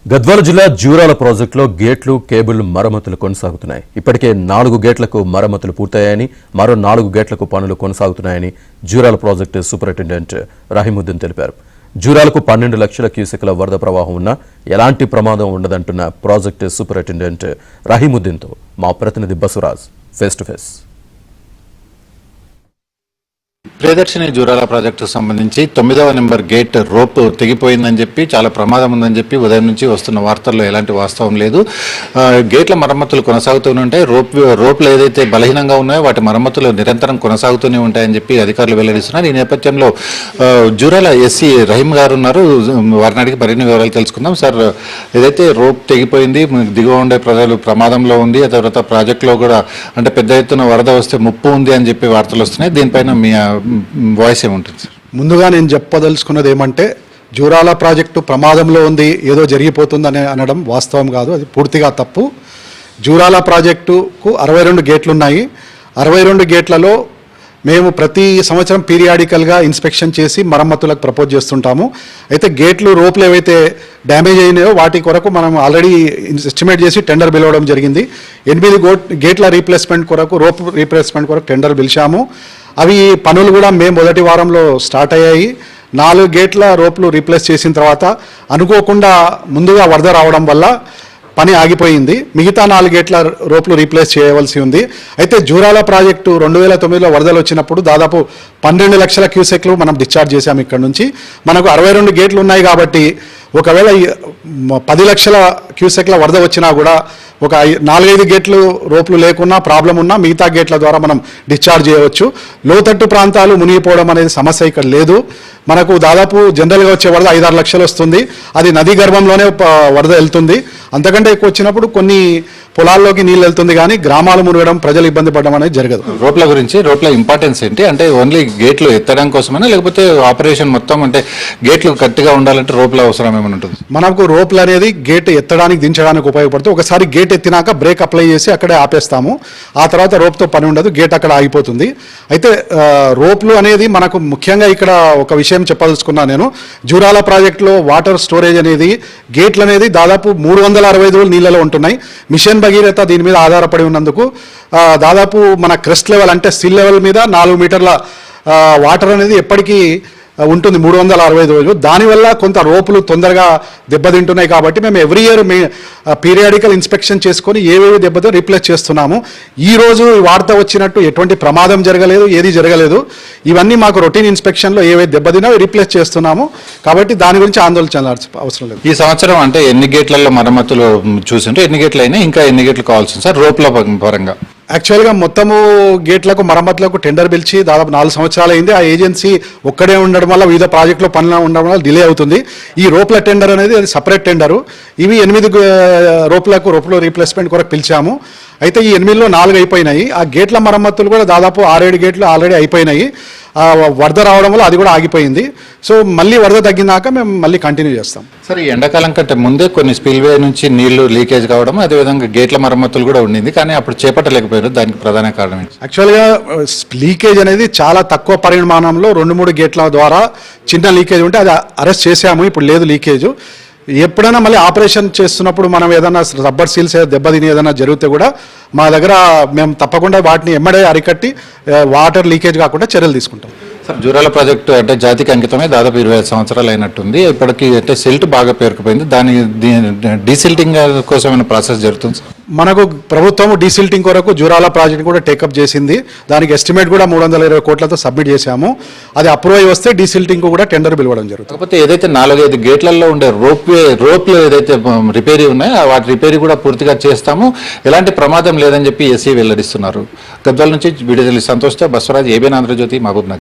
గద్వాల జిల్లా జూరాల ప్రాజెక్టులో గేట్లు కేబుల్ మరమ్మతులు కొనసాగుతున్నాయి. ఇప్పటికే 4 గేట్లకు మరమ్మతులు పూర్తయ్యాయని, మరో 4 గేట్లకు పనులు కొనసాగుతున్నాయని జూరాల ప్రాజెక్టు సూపరింటెండెంట్ రహీముద్దీన్ తెలిపారు. జూరాలకు 12 లక్షల క్యూసెక్ల వరద ప్రవాహం ఉన్నా ఎలాంటి ప్రమాదం ఉండదంటున్న ప్రాజెక్టు సూపరింటెండెంట్ రహీముద్దీన్తో మా ప్రతినిధి Basuraj face to face. Priyadarshini Jurala ప్రాజెక్టుకు సంబంధించి 9వ నెంబర్ గేట్ రోప్ తెగిపోయిందని చెప్పి చాలా ప్రమాదం ఉందని చెప్పి ఉదయం నుంచి వస్తున్న వార్తల్లో ఎలాంటి వాస్తవం లేదు. గేట్ల మరమ్మతులు కొనసాగుతూనే ఉంటాయి. రోప్లు ఏదైతే బలహీనంగా ఉన్నాయో వాటి మరమ్మతులు నిరంతరం కొనసాగుతూనే ఉంటాయని చెప్పి అధికారులు వెల్లడిస్తున్నారు. ఈ నేపథ్యంలో జూరాల ఎస్సీ రహీం గారు ఉన్నారు. వారిని అడిగి మరిన్ని వివరాలు తెలుసుకుందాం. సార్, ఏదైతే రోప్ తెగిపోయింది, దిగువ ఉండే ప్రజలు ప్రమాదంలో ఉంది, ఆ తర్వాత ప్రాజెక్టులో కూడా అంటే పెద్ద ఎత్తున వరద వస్తే ముప్పు ఉంది అని చెప్పి వార్తలు వస్తున్నాయి. దీనిపైన మీ వాయిస్ ఏముంటుంది సార్? ముందుగా నేను చెప్పదలుచుకున్నది ఏమంటే, జూరాల ప్రాజెక్టు ప్రమాదంలో ఉంది, ఏదో జరిగిపోతుందని అనడం వాస్తవం కాదు, అది పూర్తిగా తప్పు. జూరాల ప్రాజెక్టుకు 62 గేట్లు ఉన్నాయి. 62 గేట్లలో మేము ప్రతి సంవత్సరం పీరియాడికల్గా ఇన్స్పెక్షన్ చేసి మరమ్మతులకు ప్రపోజ్ చేస్తుంటాము. అయితే గేట్లు రోప్లు ఏవైతే డ్యామేజ్ అయినాయో వాటి కొరకు మనం ఆల్రెడీ ఎస్టిమేట్ చేసి టెండర్ పిలవడం జరిగింది. 8 గేట్ల రీప్లేస్మెంట్ కొరకు, రోప్ రీప్లేస్మెంట్ కొరకు టెండర్ పిలిచాము. అవి పనులు కూడా మే మొదటి వారంలో స్టార్ట్ అయ్యాయి. 4 గేట్ల రోప్లు రీప్లేస్ చేసిన తర్వాత అనుకోకుండా ముందుగా వరద రావడం వల్ల పని ఆగిపోయింది. మిగతా 4 గేట్ల రోప్లు రీప్లేస్ చేయవలసి ఉంది. అయితే జూరాల ప్రాజెక్టు 2009లో వరదలు వచ్చినప్పుడు దాదాపు 12 లక్షల క్యూసెక్లు మనం డిశ్చార్జ్ చేశాము. ఇక్కడ నుంచి మనకు 62 గేట్లు ఉన్నాయి కాబట్టి ఒకవేళ 10 లక్షల క్యూసెక్ల వరద వచ్చినా కూడా ఒక 4-5 గేట్లు రోప్లు లేకున్నా ప్రాబ్లం ఉన్నా మిగతా గేట్ల ద్వారా మనం డిశ్చార్జ్ చేయవచ్చు. లోతట్టు ప్రాంతాలు మునిగిపోవడం అనేది సమస్య ఇక్కడ లేదు. మనకు దాదాపు జనరల్గా వచ్చే వరద 5-6 లక్షలు వస్తుంది. అది నదీ గర్భంలోనే వరద వెళ్తుంది. అంతకంటే ఎక్కువ వచ్చినప్పుడు కొన్ని పొలాల్లోకి నీళ్ళు వెళ్తుంది, కానీ గ్రామాలు మునగడం, ప్రజలు ఇబ్బంది పడడం అనేది జరగదు. రోప్ల గురించి, రోప్ల ఇంపార్టెన్స్ ఏంటి? అంటే ఓన్లీ గేట్లు ఎత్తడం కోసమైనా, లేకపోతే ఆపరేషన్ మొత్తం అంటే గేట్లు గట్టిగా ఉండాలంటే రోప్ల అవసరం ఏమైనా ఉంటుంది? మనకు రోప్లు అనేది గేట్ ఎత్తడానికి, దించడానికి ఉపయోగపడుతుంది. ఒకసారి గేట్ ఎత్తినాక బ్రేక్ అప్లై చేసి అక్కడే ఆపేస్తాము. ఆ తర్వాత రోప్తో పని ఉండదు, గేట్ అక్కడ ఆగిపోతుంది. అయితే రోప్లు అనేది మనకు ముఖ్యంగా ఇక్కడ ఒక విషయం చెప్పదలుచుకున్నాను నేను. జూరాల ప్రాజెక్టులో వాటర్ స్టోరేజ్ అనేది, గేట్లు అనేది దాదాపు 365 రోజులు నీళ్ళలో ఉంటున్నాయి. మిషన్ భగీరథ దీని మీద ఆధారపడి ఉన్నందుకు దాదాపు మన క్రెస్ట్ లెవెల్ అంటే సిల్ లెవెల్ మీద 4 మీటర్ల వాటర్ అనేది ఎప్పటికీ ఉంటుంది 365 రోజులు. దానివల్ల కొంత రోపులు తొందరగా దెబ్బతింటున్నాయి. కాబట్టి మేము ఎవ్రీ ఇయర్ పీరియాడికల్ ఇన్స్పెక్షన్ చేసుకొని ఏవేవి దెబ్బతో రీప్లేస్ చేస్తున్నాము. ఈ రోజు వార్త వచ్చినట్టు ఎటువంటి ప్రమాదం జరగలేదు, ఏది జరగలేదు. ఇవన్నీ మాకు రొటీన్ ఇన్స్పెక్షన్లో ఏవైతే దెబ్బతినా రీప్లేస్ చేస్తున్నాము. కాబట్టి దాని గురించి ఆందోళన చెందాల్సిన అవసరం లేదు. ఈ సంవత్సరం అంటే ఎన్ని గేట్లలో మరమ్మతులు చూసింటే ఎన్ని గేట్లు అయినా, ఇంకా ఎన్ని గేట్లు కావాల్సింది సార్ రోప్ల పరంగా? యాక్చువల్గా మొత్తము గేట్లకు మరమ్మతులకు టెండర్ పిలిచి దాదాపు 4 సంవత్సరాలు అయింది. ఆ ఏజెన్సీ ఒక్కడే ఉండడం వల్ల వివిధ ప్రాజెక్టులో పనులు ఉండడం వల్ల డిలే అవుతుంది. ఈ రోప్ల టెండర్ అనేది అది సపరేట్ టెండరు. ఇవి 8 రోప్ల రీప్లేస్మెంట్ కొరకు పిలిచాము. అయితే ఈ 8లో 4 అయిపోయినాయి. ఆ గేట్ల మరమ్మతులు కూడా దాదాపు 6-7 గేట్లు ఆల్రెడీ అయిపోయినాయి. వరద రావడం వల్ల అది కూడా ఆగిపోయింది. సో మళ్ళీ వరద తగ్గినాక మేము మళ్ళీ కంటిన్యూ చేస్తాం. సరే, ఎండాకాలం కంటే ముందే కొన్ని స్పిల్వే నుంచి నీళ్లు లీకేజ్ కావడం, అదేవిధంగా గేట్ల మరమ్మతులు కూడా ఉండింది, కానీ అప్పుడు చేపట్టలేకపోయారు. దానికి ప్రధాన కారణం ఏంటి? యాక్చువల్గా లీకేజ్ అనేది చాలా తక్కువ పరిమాణంలో 2-3 గేట్ల ద్వారా చిన్న లీకేజ్ ఉంటే అది అరెస్ట్ చేసాము. ఇప్పుడు లేదు లీకేజ్. ఎప్పుడైనా మళ్ళీ ఆపరేషన్ చేస్తున్నప్పుడు మనం ఏదైనా రబ్బర్ సీల్స్ దెబ్బతిని ఏదైనా జరిగితే కూడా మా దగ్గర మేము తప్పకుండా వాటిని ఎమ్మడే అరికట్టి వాటర్ లీకేజ్ కాకుండా చర్యలు తీసుకుంటాం. సార్, జూరాల ప్రాజెక్టు అంటే జాతికి అంకితమే దాదాపు 25 సంవత్సరాలు అయినట్టుంది. ఇప్పటికి అంటే సిల్ట్ బాగా పేరుకుపోయింది. దాని డీసిల్టింగ్ కోసం ఏమైనా ప్రాసెస్ జరుగుతుంది? మనకు ప్రభుత్వం డీసిల్టింగ్ కొరకు జూరాల ప్రాజెక్ట్ కూడా టేకప్ చేసింది. దానికి ఎస్టిమేట్ కూడా 320 కోట్లతో సబ్మిట్ చేశాము. అది అప్రూవ్ అయి వస్తే డీసిల్టింగ్ కూడా టెండర్ పిలవడం జరుగుతుంది. కాకపోతే ఏదైతే 4-5 గేట్లలో ఉండే రోప్లు ఏదైతే రిపేరీ ఉన్నాయో వాటి రిపేరీ కూడా పూర్తిగా చేస్తాము, ఎలాంటి ప్రమాదం లేదని చెప్పి ఎస్సీ వెల్లడిస్తున్నారు. గద్వాల నుంచి వీడియో సంతోష్తో బస్వరాజ్, ఏబిఎన్ ఆంధ్రజ్యోతి, మహబూబ్ నగర్.